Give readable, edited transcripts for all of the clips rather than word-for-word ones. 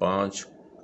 5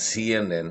CNN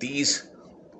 30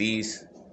30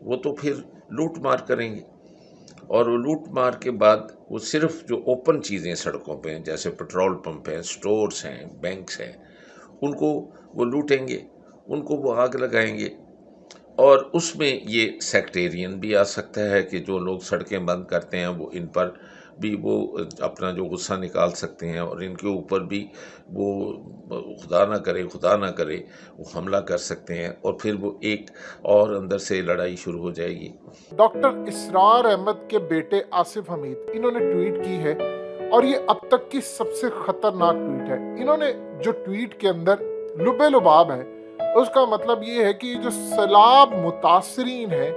وہ تو پھر لوٹ مار کریں گے، اور وہ لوٹ مار کے بعد وہ صرف جو اوپن چیزیں سڑکوں پہ ہیں، جیسے پیٹرول پمپ ہیں، سٹورز ہیں، بینکس ہیں، ان کو وہ لوٹیں گے، ان کو وہ آگ لگائیں گے۔ اور اس میں یہ سیکٹیرین بھی آ سکتا ہے کہ جو لوگ سڑکیں بند کرتے ہیں وہ ان پر بھی وہ اپنا جو غصہ نکال سکتے ہیں، اور ان کے اوپر بھی وہ خدا نہ کرے وہ حملہ کر سکتے ہیں، اور پھر وہ ایک اور اندر سے لڑائی شروع ہو جائے گی۔ ڈاکٹر اسرار احمد کے بیٹے آصف حمید انہوں نے ٹویٹ کی ہے، اور یہ اب تک کی سب سے خطرناک ٹویٹ ہے۔ انہوں نے جو ٹویٹ کے اندر لبے لباب ہے، اس کا مطلب یہ ہے کہ جو سیلاب متاثرین ہیں،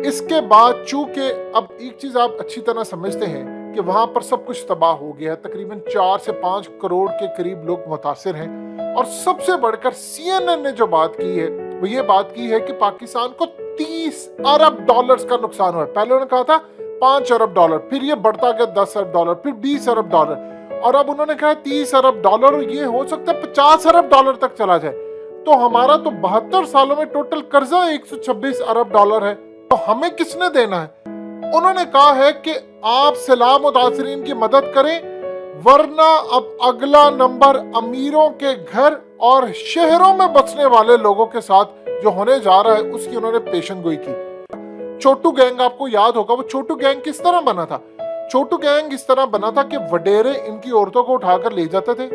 اس کے بعد چونکہ اب ایک چیز آپ اچھی طرح سمجھتے ہیں کہ وہاں پر سب کچھ تباہ ہو گیا ہے، تقریباً 4 سے 5 کروڑ کے قریب لوگ متاثر ہیں، اور سب سے بڑھ کر سی این این نے جو بات کی ہے وہ یہ بات کی ہے کہ پاکستان کو 30 ارب ڈالرز کا نقصان ہوا ہے۔ پہلے انہوں نے کہا تھا 5 ارب ڈالر، پھر یہ بڑھتا گیا 10 ارب ڈالر، پھر 20 ارب ڈالر، اور اب انہوں نے کہا 30 ارب ڈالر، اور یہ ہو سکتا ہے 50 ارب ڈالر تک چلا جائے۔ تو ہمارا تو 72 سالوں میں ٹوٹل قرضہ 126 ارب ڈالر ہے، تو ہمیں کس نے دینا ہے؟ انہوں نے کہا ہے کہ آپ سیلاب متاثرین کی مدد کریں، ورنہ اب اگلا نمبر امیروں کے گھر اور شہروں میں بسنے والے لوگوں کے ساتھ جو ہونے جا رہا ہے اس کی انہوں نے پیشن گوئی کی۔ چھوٹو گینگ آپ کو یاد ہوگا، وہ چھوٹو گینگ کس طرح بنا تھا؟ چھوٹو گینگ اس طرح بنا تھا کہ وڈیرے ان کی عورتوں کو اٹھا کر لے جاتے تھے،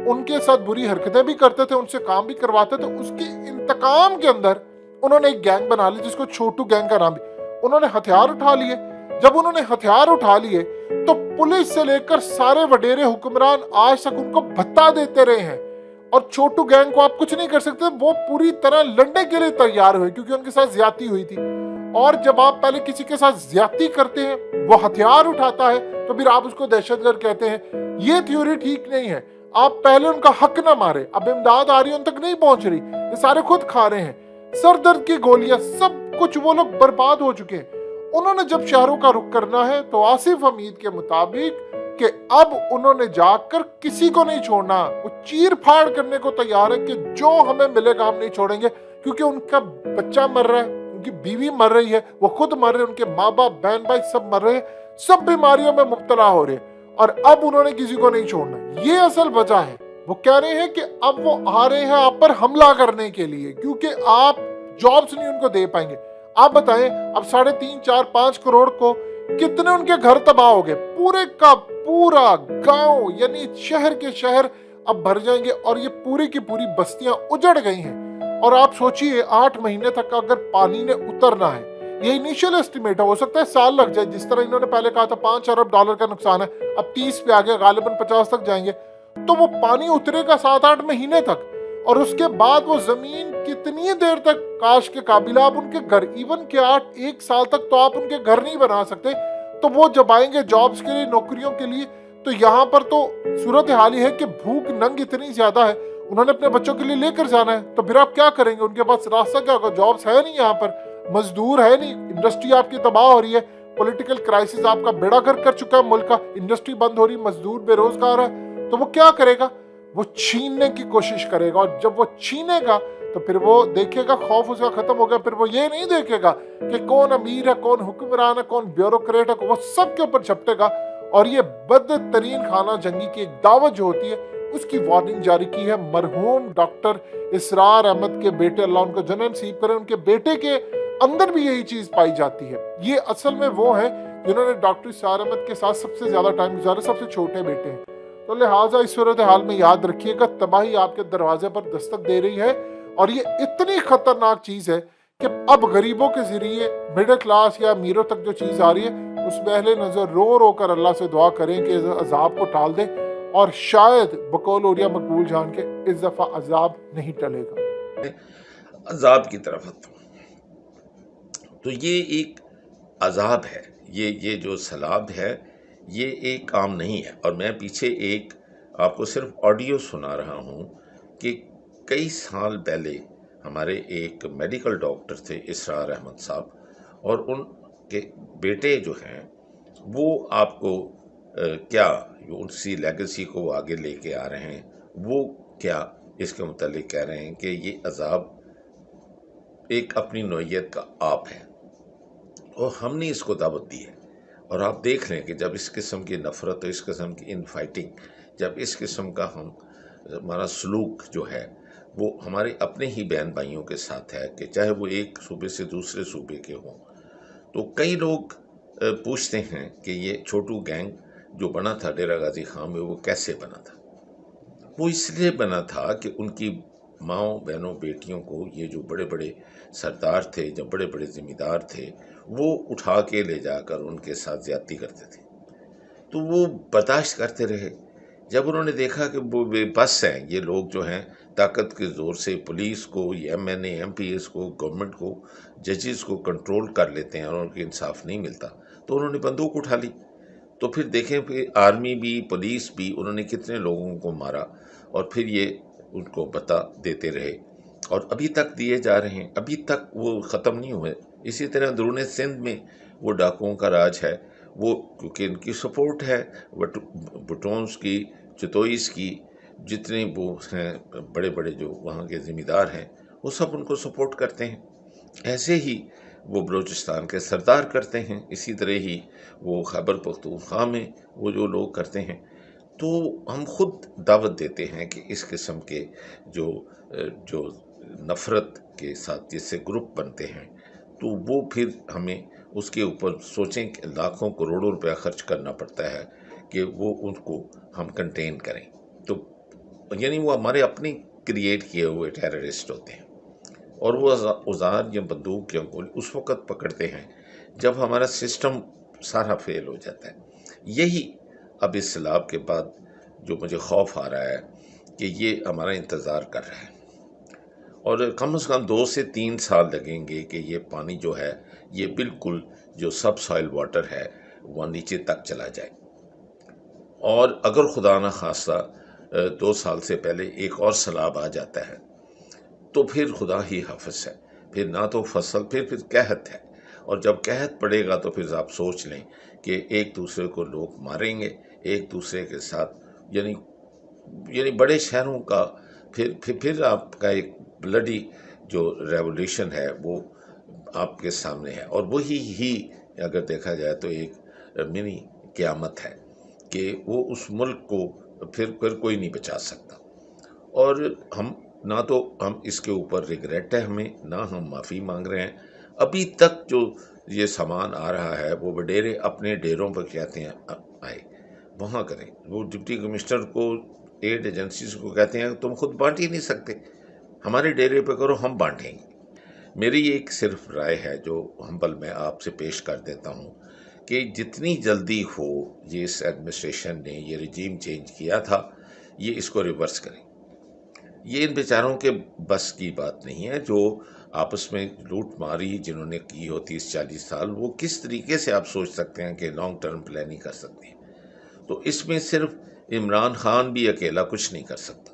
ان کے ساتھ بری حرکتیں بھی کرتے تھے، ان سے کام بھی کرواتے تھے۔ اس کے انتقام کے اندر انہوں نے ایک گینگ بنا لی جس کو چھوٹو گینگ کا نام بھی۔ انہوں نے ہتھیار اٹھا لیے۔ جب انہوں نے ہتھیار اٹھا لیے تو پولیس سے لے کر سارے وڈیرے حکمران آج تک ان کو بھتا دیتے رہے ہیں، اور چھوٹو گینگ کو آپ کچھ نہیں کر سکتے۔ وہ پوری طرح لڑنے کے لیے تیار ہوئے کیونکہ ان کے ساتھ زیادتی ہوئی تھی، اور جب آپ پہلے کسی کے ساتھ زیادتی کرتے ہیں، وہ ہتھیار اٹھاتا ہے، تو پھر آپ اس کو دہشت گرد کہتے ہیں۔ یہ تھیوری ٹھیک نہیں ہے۔ آپ پہلے ان کا حق نہ مارے، اب امداد آ رہی ہے ان تک نہیں پہنچ رہی، یہ سارے خود کھا رہے ہیں، سر درد کی گولیاں، سب کچھ وہ لوگ برباد ہو چکے ہیں۔ انہوں نے جب شہروں کا رخ کرنا ہے تو آصف حمید کے مطابق کہ اب انہوں نے جا کر کسی کو نہیں چھوڑنا، وہ چیر پھاڑ کرنے کو تیار ہے کہ جو ہمیں ملے گا ہم نہیں چھوڑیں گے، کیونکہ ان کا بچہ مر رہا ہے، ان کی بیوی مر رہی ہے، وہ خود مر رہے ہیں، ان کے ماں باپ بہن بھائی سب مر رہے ہیں، سب بیماریوں میں مبتلا ہو رہے ہیں، اور اب انہوں نے کسی کو نہیں چھوڑنا۔ یہ اصل وجہ ہے۔ وہ کہہ رہے ہیں کہ اب وہ آ رہے ہیں آپ پر حملہ کرنے کے لیے، کیونکہ آپ جابز نہیں ان کو دے پائیں گے۔ آپ بتائیں، اب 3.5 4 5 کروڑ کو کتنے ان کے گھر تباہ ہو گئے، پورے کا پورا گاؤں، یعنی شہر کے شہر اب بھر جائیں گے، اور یہ پوری کی پوری بستیاں اجڑ گئی ہیں۔ اور آپ سوچئے 8 مہینے تک اگر پانی نے اترنا ہے، یہ انیشل اسٹیمیٹ ہے، ہو سکتا ہے سال لگ جائے، جس طرح انہوں نے پہلے کہا تھا 5 ارب ڈالر کا نقصان ہے، اب 30 پہ آگے غالباً 50 تک جائیں گے، تو وہ پانی اترے گا 7-8 مہینے تک، اور اس کے بعد وہ زمین کتنی دیر تک کاش کے قابل، آپ ان کے گھر ایون کہ 1 سال تک تو آپ ان کے گھر نہیں بنا سکتے، تو وہ جب آئیں گے جابز کے لیے، نوکریوں کے لیے، تو یہاں پر تو صورتحال یہ ہے کہ بھوک ننگ اتنی زیادہ ہے، انہوں نے اپنے بچوں کے لیے لے کر جانا ہے، تو پھر آپ کیا کریں گے؟ ان کے پاس راستہ کیا ہوگا؟ جابز ہے نہیں، یہاں پر مزدور ہے نہیں، انڈسٹری آپ کی تباہ ہو رہی ہے، پولیٹیکل کرائسس آپ کا بیڑا گرک کر چکا ہے ملک کا، انڈسٹری بند ہو رہی، مزدور بے روزگار ہے، تو وہ کیا کرے گا؟ وہ چھیننے کی کوشش کرے گا، اور جب وہ چھینے گا تو پھر وہ دیکھے گا خوف اس کا ختم ہو گیا، پھر وہ یہ نہیں دیکھے گا کہ کون امیر ہے، کون حکمران ہے، کون بیوروکریٹ ہے، وہ سب کے اوپر جھپٹے گا، اور یہ بدترین خانہ جنگی کی ایک دعوت جو ہوتی ہے اس کی وارننگ جاری کی ہے مرحوم ڈاکٹر اسرار احمد کے بیٹے، اللہ ان کو جنت نصیب کرے، ان کے بیٹے کے اندر بھی یہی چیز پائی جاتی ہے۔ یہ اصل میں وہ ہیں جنہوں نے ڈاکٹر اسرار احمد کے ساتھ سب سے زیادہ ٹائم گزارا، سب سے چھوٹے بیٹے ہیں، تو لہٰذا اس صورتحال میں یاد رکھیے گا، تباہی آپ کے دروازے پر دستک دے رہی ہے، اور یہ اتنی خطرناک چیز ہے کہ اب غریبوں کے ذریعے مڈل کلاس یا امیروں تک جو چیز آ رہی ہے، اس میں اہل نظر رو رو کر اللہ سے دعا کریں کہ اس عذاب کو ٹال دے، اور شاید بقول اولیاء مقبول جان کے اس دفعہ عذاب نہیں ٹلے گا۔ عذاب کی طرف تو یہ ایک عذاب ہے، یہ جو سیلاب ہے یہ ایک عام نہیں ہے، اور میں پیچھے ایک آپ کو صرف آڈیو سنا رہا ہوں کہ کئی سال پہلے ہمارے ایک میڈیکل ڈاکٹر تھے اسرار احمد صاحب، اور ان کے بیٹے جو ہیں وہ آپ کو کیا ان سی لیگیسی کو وہ آگے لے کے آ رہے ہیں، وہ کیا اس کے متعلق کہہ رہے ہیں کہ یہ عذاب ایک اپنی نوعیت کا آپ ہے، اور ہم نے اس کو دعوت دی ہے. اور آپ دیکھ لیں کہ جب اس قسم کی نفرت اور اس قسم کی ان فائٹنگ، جب اس قسم کا ہمارا سلوک جو ہے وہ ہمارے اپنے ہی بہن بھائیوں کے ساتھ ہے، کہ چاہے وہ ایک صوبے سے دوسرے صوبے کے ہوں، تو کئی لوگ پوچھتے ہیں کہ یہ چھوٹو گینگ جو بنا تھا ڈیرہ غازی خان میں، وہ کیسے بنا تھا؟ وہ اس لیے بنا تھا کہ ان کی ماؤں بہنوں بیٹیوں کو یہ جو بڑے بڑے سردار تھے، جو بڑے بڑے ذمہ دار تھے، وہ اٹھا کے لے جا کر ان کے ساتھ زیادتی کرتے تھے. تو وہ برداشت کرتے رہے. جب انہوں نے دیکھا کہ وہ بے بس ہیں یہ لوگ جو ہیں، طاقت کے زور سے پولیس کو، M N A M P S کو، گورنمنٹ کو، ججز کو کنٹرول کر لیتے ہیں اور ان کو انصاف نہیں ملتا، تو انہوں نے بندوق اٹھا لی. تو پھر دیکھیں کہ آرمی بھی، پولیس بھی، انہوں نے کتنے لوگوں کو مارا، اور پھر یہ ان کو بتا دیتے رہے، اور ابھی تک دیے جا رہے ہیں، ابھی تک وہ ختم نہیں ہوئے. اسی طرح درون سندھ میں وہ ڈاکوؤں کا راج ہے، وہ کیونکہ ان کی سپورٹ ہے، بٹونز کی، چتوئیس کی، جتنے وہ ہیں بڑے بڑے جو وہاں کے ذمہ دار ہیں، وہ سب ان کو سپورٹ کرتے ہیں. ایسے ہی وہ بلوچستان کے سردار کرتے ہیں، اسی طرح ہی وہ خیبر پختونخوا میں وہ جو لوگ کرتے ہیں. تو ہم خود دعوت دیتے ہیں کہ اس قسم کے جو نفرت کے ساتھ جس سے گروپ بنتے ہیں، تو وہ پھر ہمیں اس کے اوپر سوچیں کہ لاکھوں کروڑوں روپیہ خرچ کرنا پڑتا ہے کہ وہ ان کو ہم کنٹین کریں. تو یعنی وہ ہمارے اپنے کریٹ کیے ہوئے ٹیررسٹ ہوتے ہیں، اور وہ اوزار یا بندوق یا گولی اس وقت پکڑتے ہیں جب ہمارا سسٹم سارا فیل ہو جاتا ہے. یہی اب اس سیلاب کے بعد جو مجھے خوف آ رہا ہے کہ یہ ہمارا انتظار کر رہا ہے، اور کم از کم 2 سے 3 سال لگیں گے کہ یہ پانی جو ہے یہ بالکل جو سب سوائل واٹر ہے وہ نیچے تک چلا جائے. اور اگر خدا نہ خواستہ 2 سال سے پہلے ایک اور سیلاب آ جاتا ہے تو پھر خدا ہی حافظ ہے، پھر نہ تو فصل، پھر قحط ہے. اور جب قحط پڑے گا تو پھر آپ سوچ لیں کہ ایک دوسرے کو لوگ ماریں گے، ایک دوسرے کے ساتھ، یعنی بڑے شہروں کا پھر آپ کا ایک بلڈی جو ریولیوشن ہے وہ آپ کے سامنے ہے. اور وہی ہی اگر دیکھا جائے تو ایک منی قیامت ہے کہ وہ اس ملک کو پھر کوئی نہیں بچا سکتا. اور نہ تو ہم اس کے اوپر ریگریٹ ہے ہمیں، نہ ہم معافی مانگ رہے ہیں. ابھی تک جو یہ سامان آ رہا ہے وہ وڈیرے اپنے ڈیروں پر کہتے ہیں آئے وہاں کریں. وہ ڈپٹی کمشنر کو، ایڈ ایجنسیز کو کہتے ہیں تم خود بانٹ ہی نہیں سکتے، ہمارے ڈیرے پہ کرو، ہم بانٹیں گے. میری ایک صرف رائے ہے جو ہمبل میں آپ سے پیش کر دیتا ہوں کہ جتنی جلدی ہو، یہ اس ایڈمنسٹریشن نے یہ رجیم چینج کیا تھا، یہ اس کو ریورس کریں. یہ ان بیچاروں کے بس کی بات نہیں ہے، جو آپس میں لوٹ ماری جنہوں نے کی ہو 30-40 سال، وہ کس طریقے سے آپ سوچ سکتے ہیں کہ لانگ ٹرم پلاننگ کر سکتے ہیں. تو اس میں صرف عمران خان بھی اکیلا کچھ نہیں کر سکتا.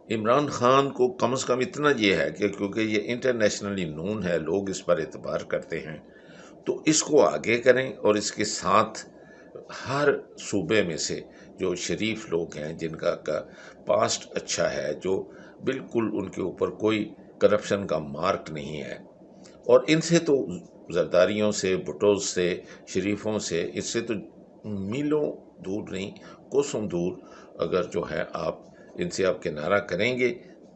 عمران خان کو کم از کم اتنا یہ ہے کہ کیونکہ یہ انٹرنیشنلی نون ہے، لوگ اس پر اعتبار کرتے ہیں، تو اس کو آگے کریں، اور اس کے ساتھ ہر صوبے میں سے جو شریف لوگ ہیں، جن کا پاسٹ اچھا ہے، جو بالکل ان کے اوپر کوئی کرپشن کا مارک نہیں ہے، اور ان سے تو زرداریوں سے، بھٹوز سے، شریفوں سے، اس سے تو میلوں دور نہیں، کوسوں دور اگر جو ہے آپ ان سے آپ کنارہ کریں گے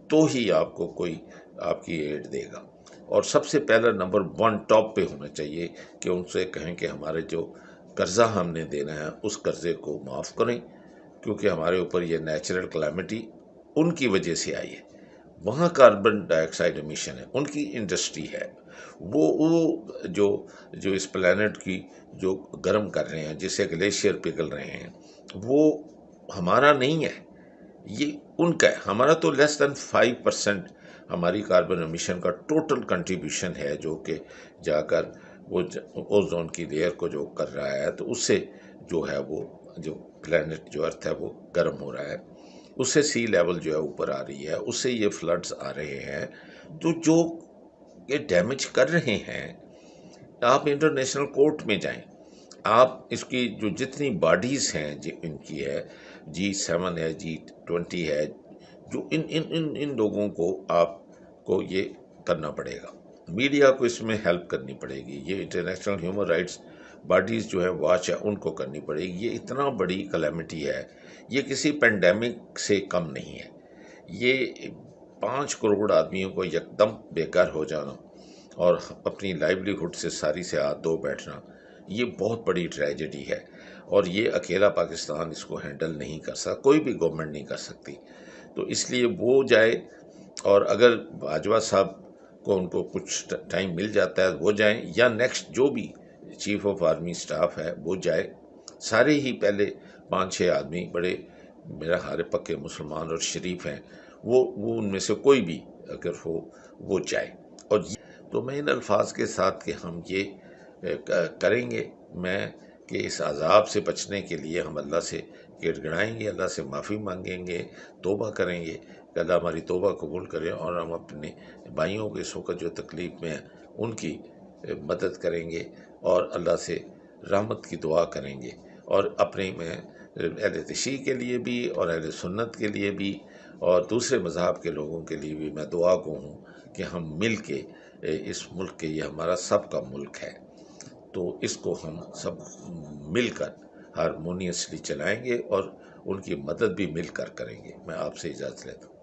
تو ہی آپ کو کوئی آپ کی ایڈ دے گا. اور سب سے پہلا نمبر 1 ٹاپ پہ ہونا چاہیے کہ ان سے کہیں کہ ہمارے جو قرضہ ہم نے دینا ہے اس قرضے کو معاف کریں، کیونکہ ہمارے اوپر یہ نیچرل کلیمٹی ان کی وجہ سے آئی ہے. وہاں کاربن ڈائی آکسائڈ امیشن ہے، ان کی انڈسٹری ہے، وہ جو اس پلانٹ کی جو گرم کر رہے ہیں، جس سے گلیشیئر پگھل رہے ہیں، وہ ہمارا نہیں ہے، یہ ان کا ہے. ہمارا تو لیس دین 5% ہماری کاربن امیشن کا ٹوٹل کنٹریبیوشن ہے، جو کہ جا کر وہ اوزون کی لیئر کو جو کر رہا ہے، تو اس سے جو ہے وہ جو پلانٹ جو ارتھ ہے وہ گرم ہو رہا ہے، اس سے سی لیول جو ہے اوپر آ رہی ہے، اس سے یہ فلڈز آ رہے ہیں. تو جو یہ ڈیمیج کر رہے ہیں، آپ انٹرنیشنل کورٹ میں جائیں، آپ اس کی جو جتنی باڈیز ہیں ان کی ہے، G7 ہے، G20 ہے، جو ان لوگوں کو آپ کو یہ کرنا پڑے گا. میڈیا کو اس میں ہیلپ کرنی پڑے گی، یہ انٹرنیشنل ہیومن رائٹس باڈیز جو ہیں واچ ہے ان کو کرنی پڑے گی۔ یہ اتنا بڑی کلیمٹی ہے، یہ کسی پینڈیمک سے کم نہیں ہے۔ یہ 5 کروڑ آدمیوں کو یکدم بے گھر ہو جانا اور اپنی لائیولی ہوڈ سے ساری سے ہاتھ دھو بیٹھنا، یہ بہت بڑی ٹریجڈی ہے، اور یہ اکیلا پاکستان اس کو ہینڈل نہیں کر سکتا، کوئی بھی گورنمنٹ نہیں کر سکتی۔ تو اس لیے وہ جائے، اور اگر باجوہ صاحب کو ان کو کچھ ٹائم مل جاتا ہے وہ جائیں، یا نیکسٹ جو بھی چیف آف آرمی سٹاف ہے وہ جائے، سارے ہی پہلے 5-6 آدمی بڑے میرا خیال ہے پکے مسلمان اور شریف ہیں، وہ ان میں سے کوئی بھی اگر ہو وہ جائے۔ اور تو میں ان الفاظ کے ساتھ کہ ہم یہ کریں گے، میں کہ اس عذاب سے بچنے کے لیے ہم اللہ سے گڑ گڑائیں گے، اللہ سے معافی مانگیں گے، توبہ کریں گے کہ اللہ ہماری توبہ قبول کرے، اور ہم اپنے بھائیوں کو اس وقت جو تکلیف میں ہیں ان کی مدد کریں گے، اور اللہ سے رحمت کی دعا کریں گے، اور اپنے میں اہل تشیع کے لیے بھی اور اہل سنت کے لیے بھی اور دوسرے مذہب کے لوگوں کے لیے بھی میں دعا کو ہوں کہ ہم مل کے اس ملک کے، یہ ہمارا سب کا ملک ہے، تو اس کو ہم سب مل کر ہارمونیسلی چلائیں گے، اور ان کی مدد بھی مل کر کریں گے۔ میں آپ سے اجازت لیتا ہوں۔